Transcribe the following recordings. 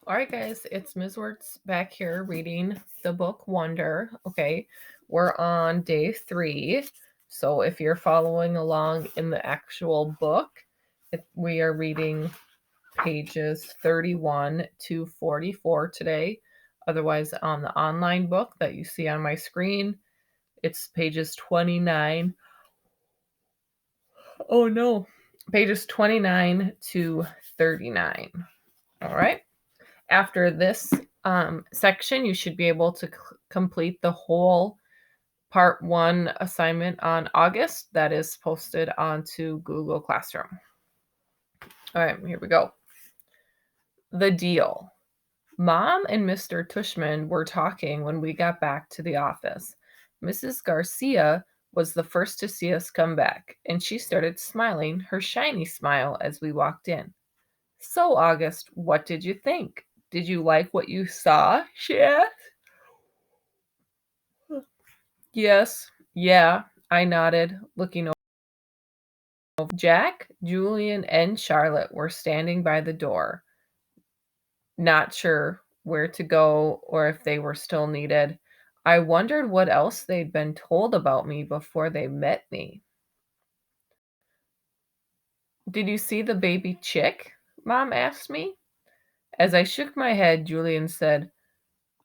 All right, guys, it's Ms. Wertz back here reading the book Wonder. Okay, we're on day 3. So if you're following along in the actual book, we are reading pages 31 to 44 today. Otherwise, on the online book that you see on my screen, it's pages 29. Oh no, pages 29 to 39. All right. After this section, you should be able to complete the whole part 1 assignment on August that is posted onto Google Classroom. All right, here we go. The deal. Mom and Mr. Tushman were talking when we got back to the office. Mrs. Garcia was the first to see us come back, and she started smiling her shiny smile as we walked in. So, August, what did you think? Did you like what you saw? She asked. Yes, yeah, I nodded, looking over. Jack, Julian, and Charlotte were standing by the door, not sure where to go or if they were still needed. I wondered what else they'd been told about me before they met me. Did you see the baby chick? Mom asked me. As I shook my head, Julian said,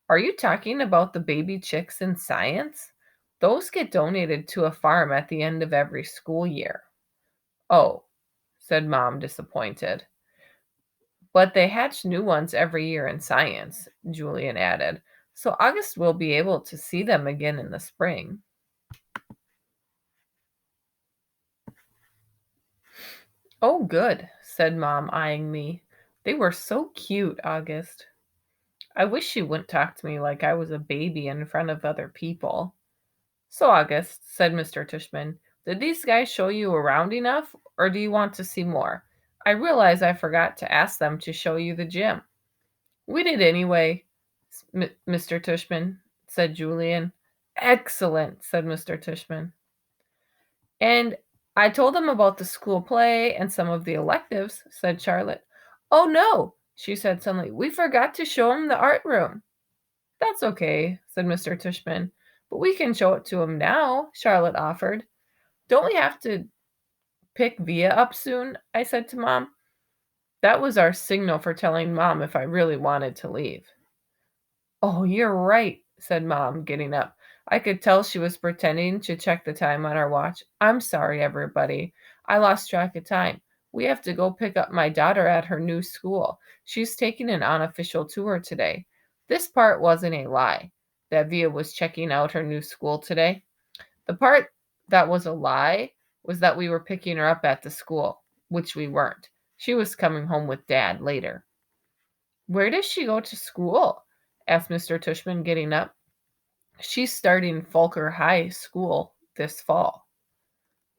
"Are you talking about the baby chicks in science? Those get donated to a farm at the end of every school year." "Oh," said Mom, disappointed. "But they hatch new ones every year in science," Julian added. "So August will be able to see them again in the spring." "Oh, good," said Mom, eyeing me. "They were so cute, August. I wish she wouldn't talk to me like I was a baby in front of other people." "So, August," said Mr. Tushman, "did these guys show you around enough, or do you want to see more? I realize I forgot to ask them to show you the gym." "We did anyway, Mr. Tushman," said Julian. "Excellent," said Mr. Tushman. "And I told them about the school play and some of the electives," said Charlotte. "Oh, no," she said suddenly. "We forgot to show them the art room." "That's okay," said Mr. Tushman. "But we can show it to them now," Charlotte offered. "Don't we have to pick Via up soon?" I said to Mom. That was our signal for telling Mom if I really wanted to leave. "Oh, you're right," said Mom, getting up. I could tell she was pretending to check the time on our watch. "I'm sorry, everybody. I lost track of time. We have to go pick up my daughter at her new school. She's taking an unofficial tour today." This part wasn't a lie, that Via was checking out her new school today. The part that was a lie was that we were picking her up at the school, which we weren't. She was coming home with Dad later. "Where does she go to school?" asked Mr. Tushman, getting up. "She's starting Falker High School this fall."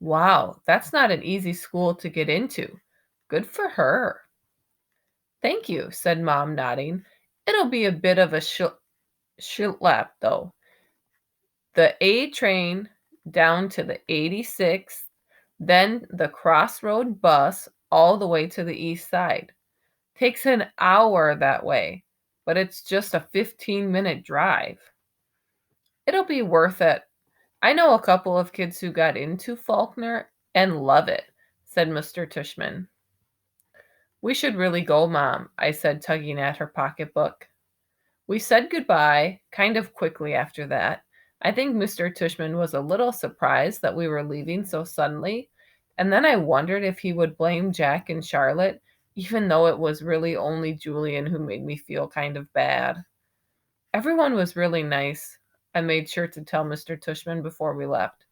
"Wow, that's not an easy school to get into. Good for her." "Thank you," said Mom, nodding. "It'll be a bit of a schlep, though. The A train down to the 86th, then the Crossroad bus all the way to the east side. Takes an hour that way, but it's just a 15-minute drive." "It'll be worth it. I know a couple of kids who got into Faulkner and love it," said Mr. Tushman. "We should really go, Mom," I said, tugging at her pocketbook. We said goodbye kind of quickly after that. I think Mr. Tushman was a little surprised that we were leaving so suddenly, and then I wondered if he would blame Jack and Charlotte, even though it was really only Julian who made me feel kind of bad. Everyone was really nice. I made sure to tell Mr. Tushman before we left.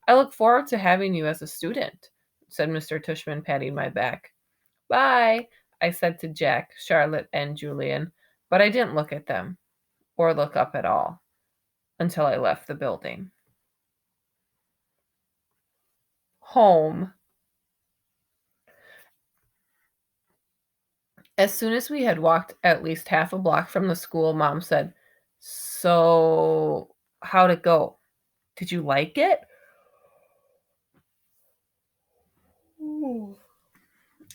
"I look forward to having you as a student," said Mr. Tushman, patting my back. "Bye," I said to Jack, Charlotte, and Julian, but I didn't look at them or look up at all until I left the building. Home. As soon as we had walked at least half a block from the school, Mom said, "So, how'd it go? Did you like it?"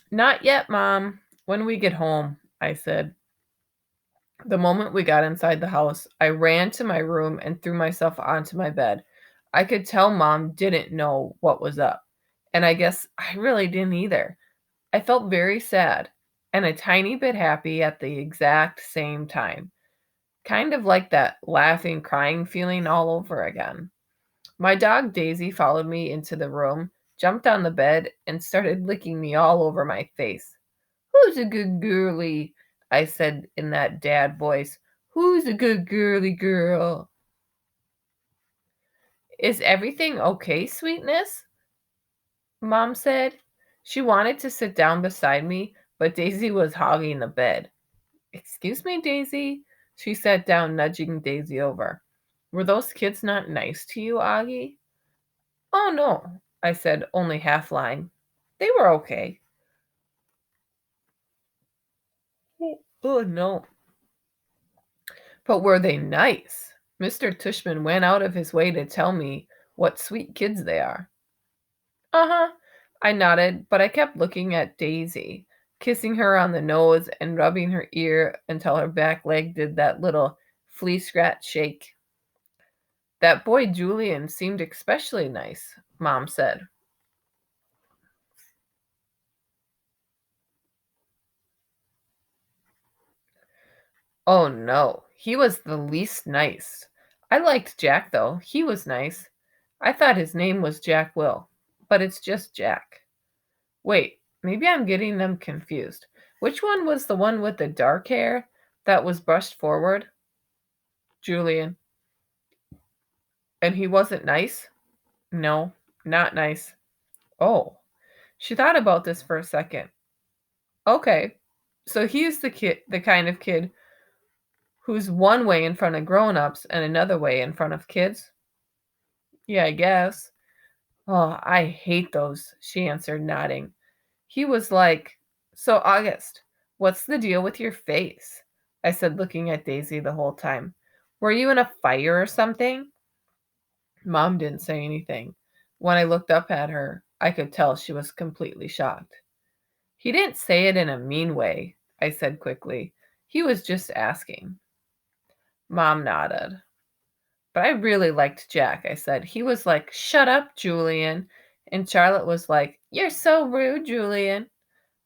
"Not yet, Mom. When we get home," I said. The moment we got inside the house, I ran to my room and threw myself onto my bed. I could tell Mom didn't know what was up, and I guess I really didn't either. I felt very sad and a tiny bit happy at the exact same time, kind of like that laughing, crying feeling all over again. My dog Daisy followed me into the room, jumped on the bed, and started licking me all over my face. "Who's a good girlie?" I said in that dad voice. "Who's a good girly girl?" "Is everything okay, sweetness?" Mom said. She wanted to sit down beside me, but Daisy was hogging the bed. "Excuse me, Daisy." She sat down, nudging Daisy over. "Were those kids not nice to you, Augie?" "Oh, no," I said, only half lying. "They were okay." "Oh, no." "But were they nice?" Mr. Tushman went out of his way to tell me what sweet kids they are. "Uh-huh." I nodded, but I kept looking at Daisy, kissing her on the nose and rubbing her ear until her back leg did that little flea scratch shake. "That boy Julian seemed especially nice," Mom said. "Oh, no, he was the least nice. I liked Jack, though. He was nice. I thought his name was Jack Will, but it's just Jack. Wait, maybe I'm getting them confused. Which one was the one with the dark hair that was brushed forward?" "Julian. And he wasn't nice?" "No, not nice." "Oh." She thought about this for a second. "Okay. So he's the kind of kid who's one way in front of grown-ups and another way in front of kids?" "Yeah, I guess." "Oh, I hate those," she answered, nodding. He was like, "So, August, what's the deal with your face?" I said, looking at Daisy the whole time. "Were you in a fire or something?" Mom didn't say anything. When I looked up at her, I could tell she was completely shocked. "He didn't say it in a mean way," I said quickly. "He was just asking." Mom nodded. "But I really liked Jack," I said. "He was like, 'Shut up, Julian.' And Charlotte was like, 'You're so rude, Julian.'"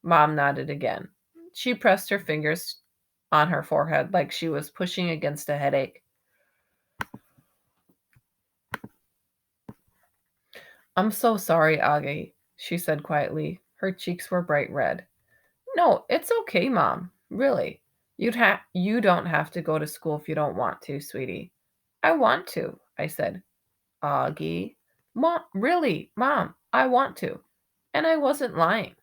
Mom nodded again. She pressed her fingers on her forehead like she was pushing against a headache. "I'm so sorry, Augie," she said quietly. Her cheeks were bright red. "No, it's okay, Mom. Really. You don't have to go to school if you don't want to, sweetie." "I want to," I said. "Augie." "Mom, really, Mom, I want to." And I wasn't lying.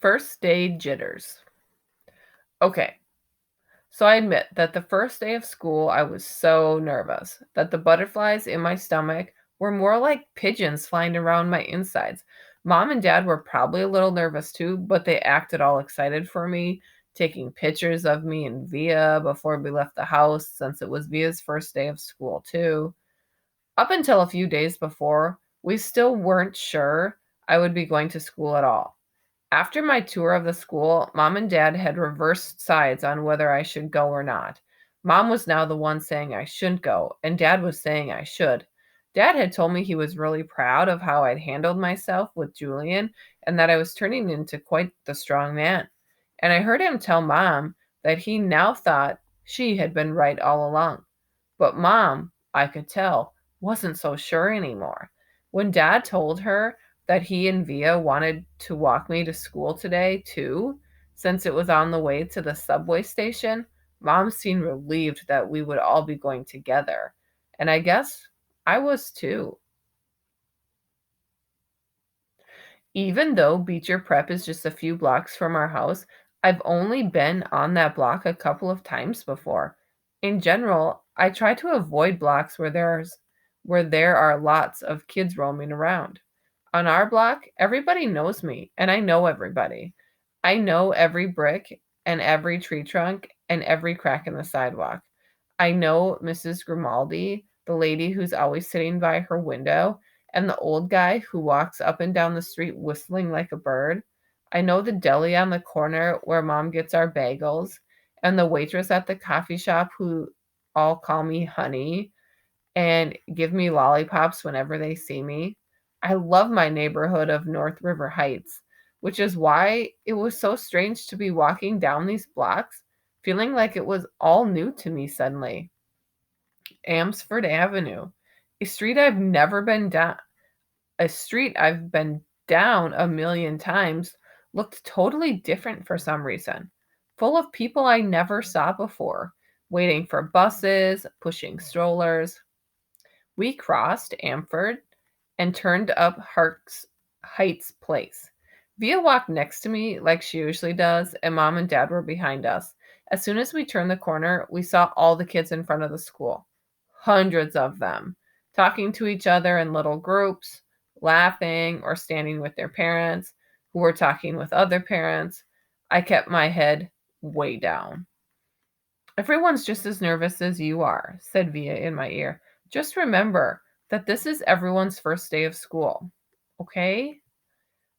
First day jitters. Okay, so I admit that the first day of school, I was so nervous that the butterflies in my stomach were more like pigeons flying around my insides. Mom and Dad were probably a little nervous too, but they acted all excited for me, taking pictures of me and Via before we left the house since it was Via's first day of school too. Up until a few days before, we still weren't sure I would be going to school at all. After my tour of the school, Mom and Dad had reversed sides on whether I should go or not. Mom was now the one saying I shouldn't go, and Dad was saying I should. Dad had told me he was really proud of how I'd handled myself with Julian and that I was turning into quite the strong man. And I heard him tell Mom that he now thought she had been right all along. But Mom, I could tell, wasn't so sure anymore. When Dad told her that he and Via wanted to walk me to school today, too, since it was on the way to the subway station, Mom seemed relieved that we would all be going together. And I guess I was too. Even though Beecher Prep is just a few blocks from our house, I've only been on that block a couple of times before. In general, I try to avoid blocks where there are lots of kids roaming around. On our block, everybody knows me, and I know everybody. I know every brick and every tree trunk and every crack in the sidewalk. I know Mrs. Grimaldi, the lady who's always sitting by her window, and the old guy who walks up and down the street whistling like a bird. I know the deli on the corner where mom gets our bagels, and the waitress at the coffee shop who all call me honey and give me lollipops whenever they see me. I love my neighborhood of North River Heights, which is why it was so strange to be walking down these blocks, feeling like it was all new to me suddenly. Amsford Avenue, a street I've never been down, a street I've been down a million times, looked totally different for some reason. Full of people I never saw before, waiting for buses, pushing strollers. We crossed Amford and turned up Harks Heights Place. Via walked next to me like she usually does, and mom and dad were behind us. As soon as we turned the corner, we saw all the kids in front of the school. Hundreds of them, talking to each other in little groups, laughing or standing with their parents, who were talking with other parents. I kept my head way down. Everyone's just as nervous as you are, said Via in my ear. Just remember that this is everyone's first day of school. Okay?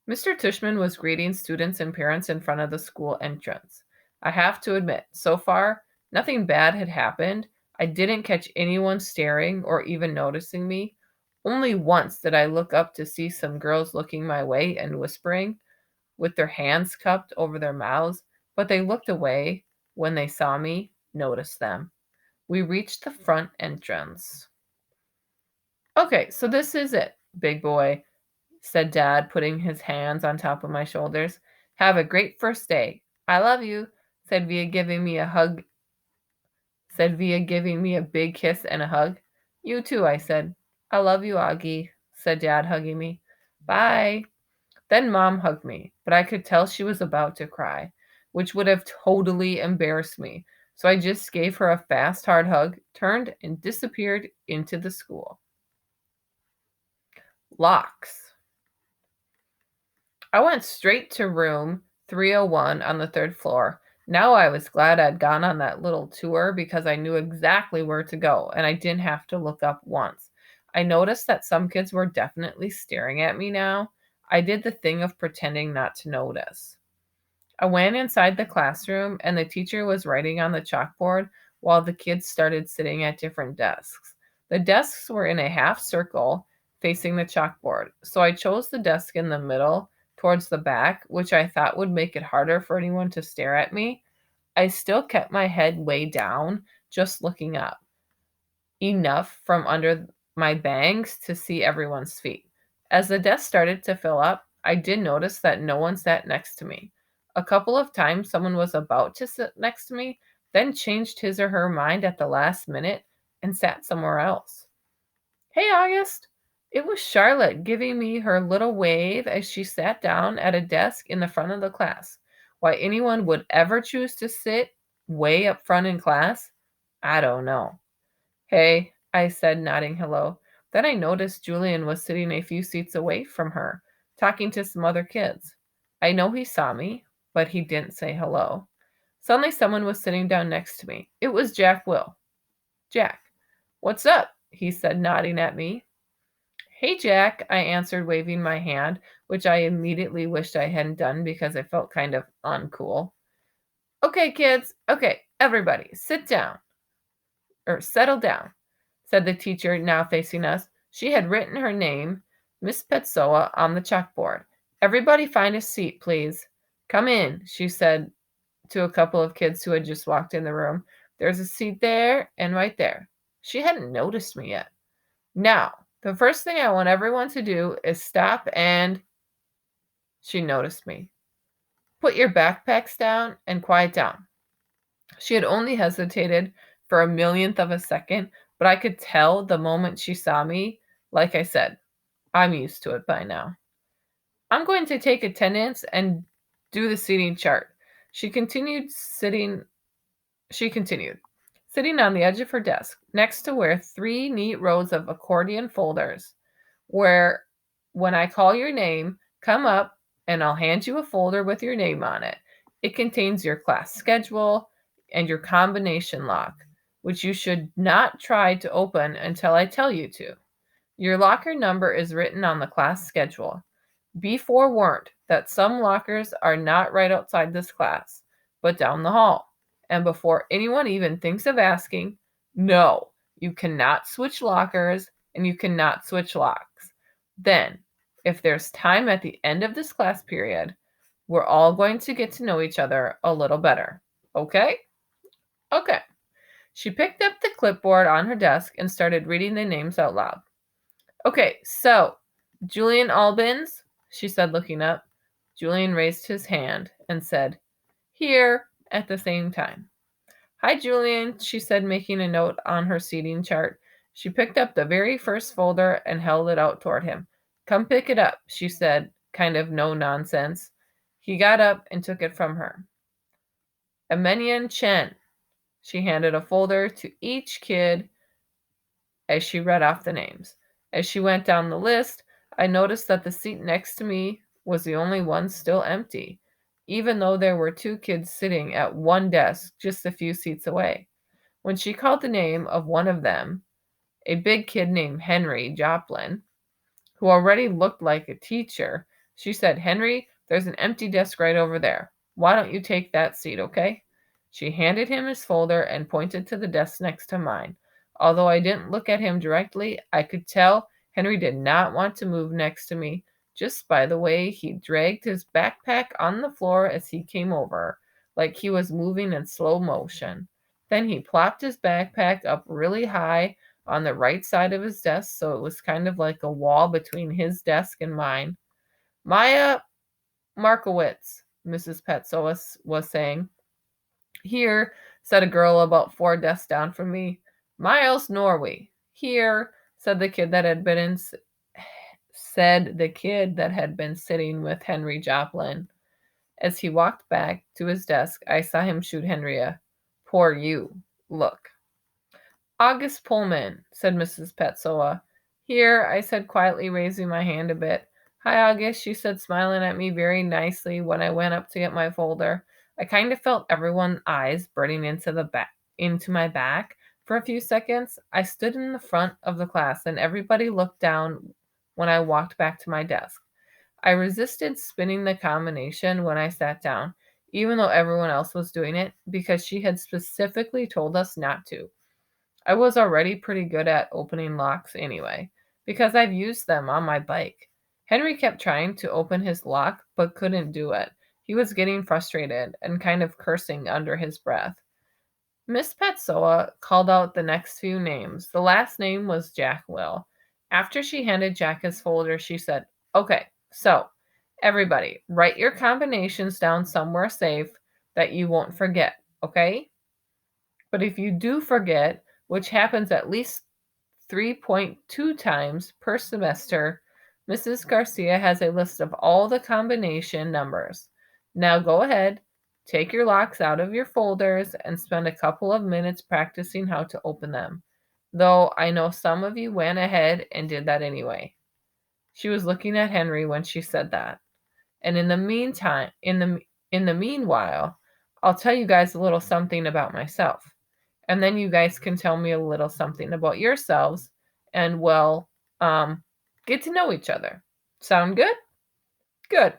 Mr. Tushman was greeting students and parents in front of the school entrance. I have to admit, so far, nothing bad had happened. I didn't catch anyone staring or even noticing me. Only once did I look up to see some girls looking my way and whispering, with their hands cupped over their mouths, but they looked away when they saw me, noticed them. We reached the front entrance. Okay, so this is it, big boy, said Dad, putting his hands on top of my shoulders. Have a great first day. I love you, said Via, giving me a hug, said Via, giving me a big kiss and a hug. You too, I said. I love you, Augie, said Dad, hugging me. Bye. Then Mom hugged me, but I could tell she was about to cry, which would have totally embarrassed me. So I just gave her a fast, hard hug, turned, and disappeared into the school. Locks. I went straight to room 301 on the third floor. Now I was glad I'd gone on that little tour because I knew exactly where to go and I didn't have to look up once. I noticed that some kids were definitely staring at me now. I did the thing of pretending not to notice. I went inside the classroom and the teacher was writing on the chalkboard while the kids started sitting at different desks. The desks were in a half circle facing the chalkboard, so I chose the desk in the middle towards the back, which I thought would make it harder for anyone to stare at me. I still kept my head way down, just looking up, enough from under my bangs to see everyone's feet. As the desk started to fill up, I did notice that no one sat next to me. A couple of times, someone was about to sit next to me, then changed his or her mind at the last minute and sat somewhere else. Hey, August! It was Charlotte giving me her little wave as she sat down at a desk in the front of the class. Why anyone would ever choose to sit way up front in class, I don't know. Hey, I said, nodding hello. Then I noticed Julian was sitting a few seats away from her, talking to some other kids. I know he saw me, but he didn't say hello. Suddenly, someone was sitting down next to me. It was Jack Will. Jack, what's up? He said, nodding at me. Hey, Jack, I answered, waving my hand, which I immediately wished I hadn't done because I felt kind of uncool. Okay, kids. Okay, everybody, sit down. Or settle down, said the teacher, now facing us. She had written her name, Miss Petsoa, on the chalkboard. Everybody find a seat, please. Come in, she said to a couple of kids who had just walked in the room. There's a seat there and right there. She hadn't noticed me yet. Now, the first thing I want everyone to do is stop and... She noticed me. Put your backpacks down and quiet down. She had only hesitated for a millionth of a second, but I could tell the moment she saw me. Like I said, I'm used to it by now. I'm going to take attendance and do the seating chart. She continued, sitting on the edge of her desk, next to where 3 neat rows of accordion folders, where when I call your name, come up and I'll hand you a folder with your name on it. It contains your class schedule and your combination lock, which you should not try to open until I tell you to. Your locker number is written on the class schedule. Be forewarned, that some lockers are not right outside this class, but down the hall. And before anyone even thinks of asking, no, you cannot switch lockers and you cannot switch locks. Then, if there's time at the end of this class period, we're all going to get to know each other a little better. Okay? Okay. She picked up the clipboard on her desk and started reading the names out loud. Okay, so Julian Albans, she said, looking up. Julian raised his hand and said, here, at the same time. Hi, Julian, she said, making a note on her seating chart. She picked up the very first folder and held it out toward him. Come pick it up, she said, kind of no nonsense. He got up and took it from her. Emenian Chen. She handed a folder to each kid as she read off the names. As she went down the list, I noticed that the seat next to me was the only one still empty, even though there were two kids sitting at one desk just a few seats away. When she called the name of one of them, a big kid named Henry Joplin, who already looked like a teacher, she said, Henry, there's an empty desk right over there. Why don't you take that seat, okay? She handed him his folder and pointed to the desk next to mine. Although I didn't look at him directly, I could tell Henry did not want to move next to me, just by the way he dragged his backpack on the floor as he came over, like he was moving in slow motion. Then he plopped his backpack up really high on the right side of his desk, so it was kind of like a wall between his desk and mine. Maya Markowitz, Mrs. Petzoa was saying. Here, said a girl about 4 desks down from me. Miles Norway. Here, said the kid that had been sitting with Henry Joplin. As he walked back to his desk, I saw him shoot Henry a poor you look. August Pullman, said Mrs. Petzoa. Here, I said quietly, raising my hand a bit. Hi, August, she said, smiling at me very nicely when I went up to get my folder. I kind of felt everyone's eyes burning into my back. For a few seconds, I stood in the front of the class and everybody looked down when I walked back to my desk. I resisted spinning the combination when I sat down, even though everyone else was doing it, because she had specifically told us not to. I was already pretty good at opening locks anyway, because I've used them on my bike. Henry kept trying to open his lock, but couldn't do it. He was getting frustrated and kind of cursing under his breath. Miss Petzoa called out the next few names. The last name was Jack Will. After she handed Jack his folder, she said, Okay, so everybody, write your combinations down somewhere safe that you won't forget, okay? But if you do forget, which happens at least 3.2 times per semester, Mrs. Garcia has a list of all the combination numbers. Now go ahead, take your locks out of your folders, and spend a couple of minutes practicing how to open them. Though I know some of you went ahead and did that anyway. She was looking at Henry when she said that. And in the meanwhile, I'll tell you guys a little something about myself. And then you guys can tell me a little something about yourselves and, well, get to know each other. Sound good? Good.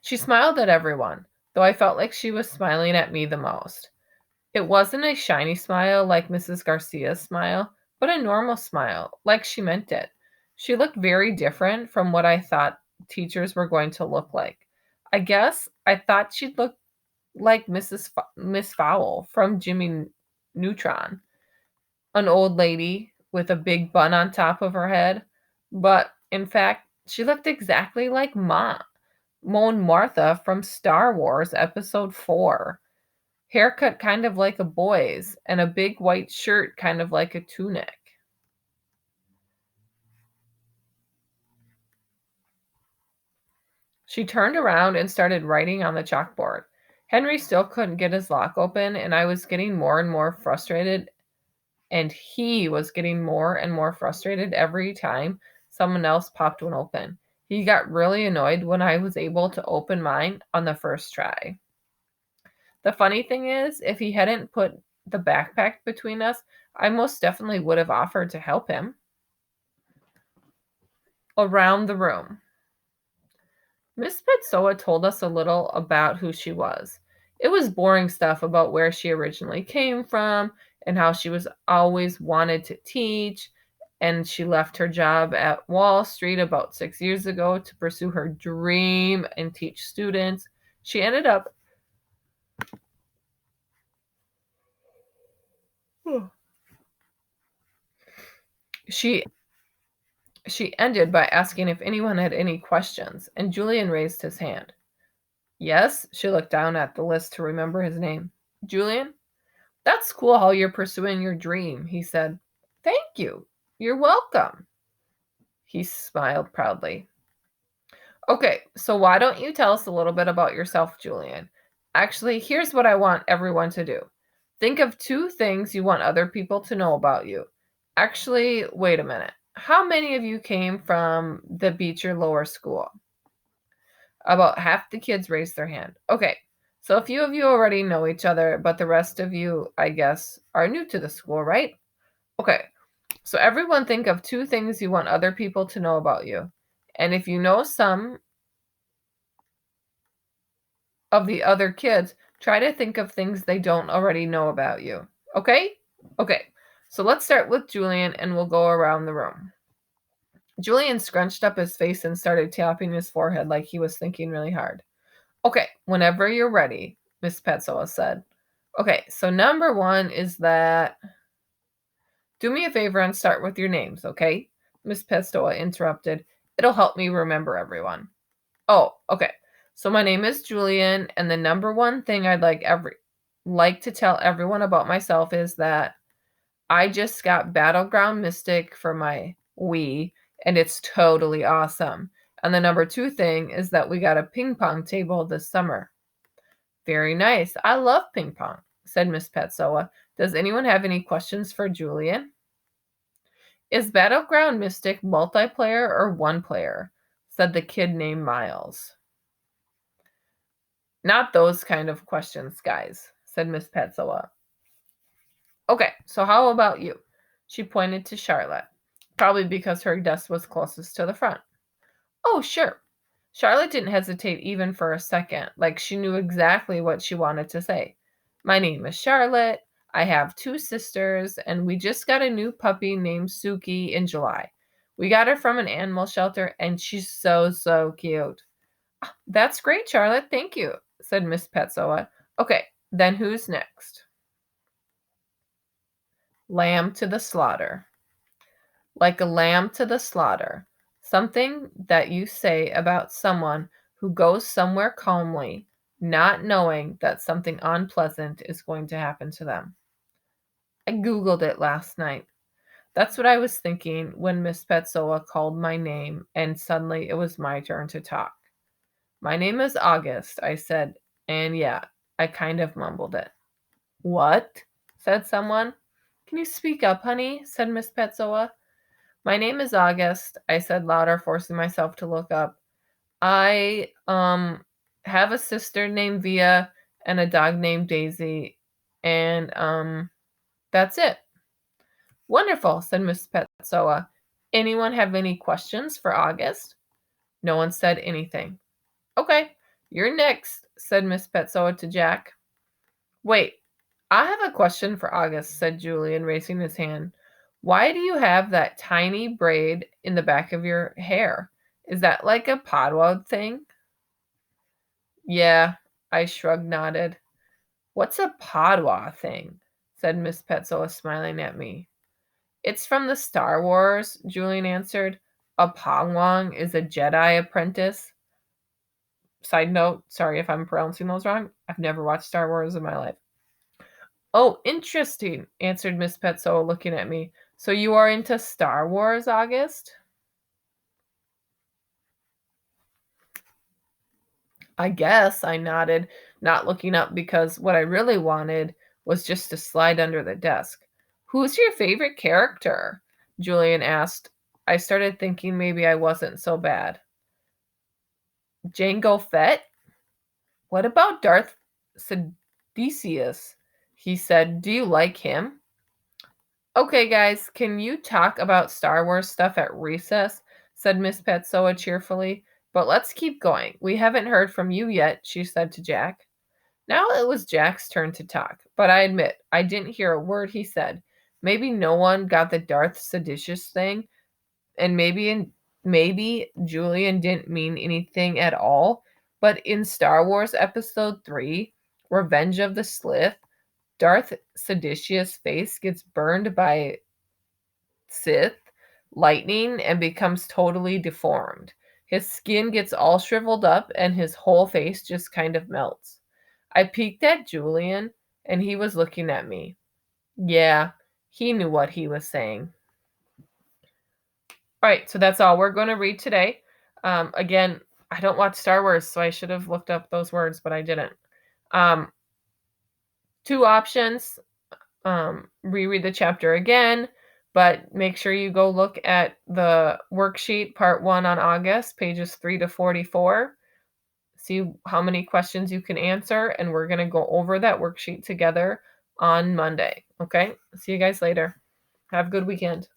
She smiled at everyone, though I felt like she was smiling at me the most. It wasn't a shiny smile like Mrs. Garcia's smile, but a normal smile, like she meant it. She looked very different from what I thought teachers were going to look like. I guess I thought she'd look like Miss Fowl from Jimmy Neutron, an old lady with a big bun on top of her head. But in fact, she looked exactly like Moan Martha from Star Wars Episode 4. Haircut kind of like a boy's, and a big white shirt kind of like a tunic. She turned around and started writing on the chalkboard. Henry still couldn't get his lock open, and I was getting more and more frustrated, and he was getting more and more frustrated every time someone else popped one open. He got really annoyed when I was able to open mine on the first try. The funny thing is, if he hadn't put the backpack between us, I most definitely would have offered to help him. Around the room. Miss Petsoa told us a little about who she was. It was boring stuff about where she originally came from and how she was always wanted to teach, and she left her job at Wall Street about 6 years ago to pursue her dream and teach students. She ended up she she ended by asking if anyone had any questions, and Julian raised his hand. Yes, she looked down at the list to remember his name. Julian? That's cool how you're pursuing your dream, he said. Thank you. You're welcome. He smiled proudly. Okay, so why don't you tell us a little bit about yourself, Julian? Actually, here's what I want everyone to do. Think of 2 things you want other people to know about you. Actually, wait a minute. How many of you came from the Beecher Lower School? About half the kids raised their hand. Okay, so a few of you already know each other, but the rest of you, I guess, are new to the school, right? Okay, so everyone think of 2 things you want other people to know about you. And if you know some of the other kids, try to think of things they don't already know about you. Okay? Okay, so let's start with Julian and we'll go around the room. Julian scrunched up his face and started tapping his forehead like he was thinking really hard. Okay, whenever you're ready, Miss Petzoa said. Okay, so number 1 is that do me a favor and start with your names, okay? Miss Petzoa interrupted. It'll help me remember everyone. Oh, okay. So my name is Julian, and the number 1 thing I'd like to tell everyone about myself is that I just got Battleground Mystic for my Wii, and it's totally awesome. And the number 2 thing is that we got a ping pong table this summer. Very nice. I love ping pong, said Miss Petzoa. Does anyone have any questions for Julian? Is Battleground Mystic multiplayer or one player? Said the kid named Miles. Not those kind of questions, guys, said Miss Petzoa. Okay, so how about you? She pointed to Charlotte, probably because her desk was closest to the front. Oh, sure. Charlotte didn't hesitate even for a second, like she knew exactly what she wanted to say. My name is Charlotte. I have 2 sisters, and we just got a new puppy named Suki in July. We got her from an animal shelter, and she's so cute. That's great, Charlotte. Thank you, said Miss Petzoa. Okay, then who's next? Lamb to the slaughter. Like a lamb to the slaughter. Something that you say about someone who goes somewhere calmly, not knowing that something unpleasant is going to happen to them. I Googled it last night. That's what I was thinking when Miss Petzoa called my name and suddenly it was my turn to talk. My name is August, I said, and yeah, I kind of mumbled it. What? Said someone. Can you speak up, honey? Said Miss Petzoa. My name is August, I said louder, forcing myself to look up. I have a sister named Via and a dog named Daisy, and that's it. Wonderful, said Miss Petzoa. Anyone have any questions for August? No one said anything. Okay, you're next, said Miss Petzoa to Jack. Wait, I have a question for August, said Julian, raising his hand. Why do you have that tiny braid in the back of your hair? Is that like a podwad thing? Yeah, I shrugged, nodded. What's a podwa thing? Said Miss Petzola, smiling at me. It's from the Star Wars, Julian answered. A Pangwang is a Jedi apprentice. Side note, sorry if I'm pronouncing those wrong. I've never watched Star Wars in my life. Oh, interesting, answered Miss Petzola, looking at me. So you are into Star Wars, August? I guess, I nodded, not looking up because what I really wanted was just to slide under the desk. Who's your favorite character? Julian asked. I started thinking maybe I wasn't so bad. Jango Fett? What about Darth Sidious? He said, do you like him? Okay, guys, can you talk about Star Wars stuff at recess? Said Miss Petzoa cheerfully. But let's keep going. We haven't heard from you yet, she said to Jack. Now it was Jack's turn to talk, but I admit I didn't hear a word he said. Maybe no one got the Darth seditious thing, and maybe Julian didn't mean anything at all. But in Star Wars Episode 3, Revenge of the Sith, Darth Sidicious' face gets burned by Sith lightning and becomes totally deformed. His skin gets all shriveled up and his whole face just kind of melts. I peeked at Julian and he was looking at me. Yeah, he knew what he was saying. All right, so that's all we're going to read today. Again, I don't watch Star Wars, so I should have looked up those words, but I didn't. Two options. Reread the chapter again, but make sure you go look at the worksheet, part 1 on August, pages 3 to 44. See how many questions you can answer, and we're going to go over that worksheet together on Monday. Okay? See you guys later. Have a good weekend.